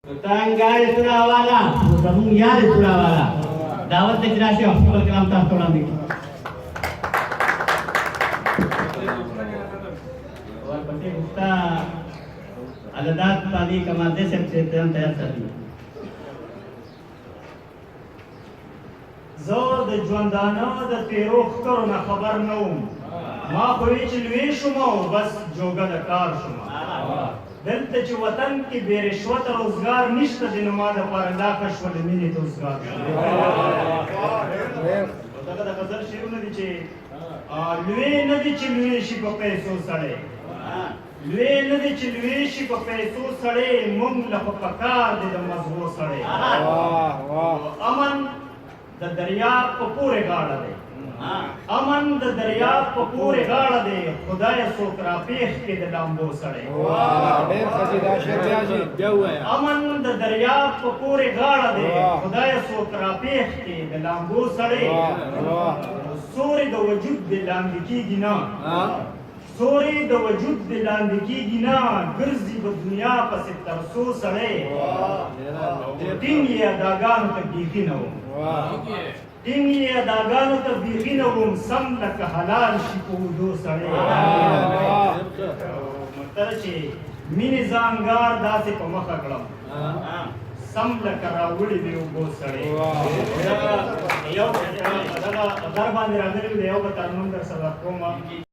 تنګای سورا والا زمون یار سورا والا دعوت ته راشي خپل کلام تاسو وړاندې ورپسې وستا علادات پانی کمانده سے ته تیار ساتي زه د ژوندانه د تیرو ښکرو نه خبر نه وم ما خو وی چې لوی شوم او بس جوګه د کار شوم دلته چې وطن کې بې رشوته روزګار نشته دی نو ما دپاره دا ښه شوه د مینې روزګار دغه د غزل شعرونه دي چې لوی نه دي چې لوی شي په پیسو سړی لوی نه دي چې لوی شي په پیسو سړی موږ له خو پکار دی د مزغو سړی امن د دریاب په پورې غاړه دی امن د دریاب په پورې غاړه دی خدای څوک راپېښ کړي د لامبو سړی امن د دریاب په پورې غاړه دی خدای څوک راپېښ کړي د لامبو سړی سوري د وجود د لاندې کېږي نه سوري د وجود د لاندې کېږي نه ګرځي په دنیا پسې تر څو سړی ټینګ یې اداګانو ته بیخي نه وم ټینګ یې اداګانو ته بیخي نه وم سم لکه حلال شي په اوږدو سړی مطلب چې مینې ځانګار داسې په مخه کړم سم لکه راوړي دې اوبو سړی یو دغه در باندې راغلی دی یو به ترنم در سره کوم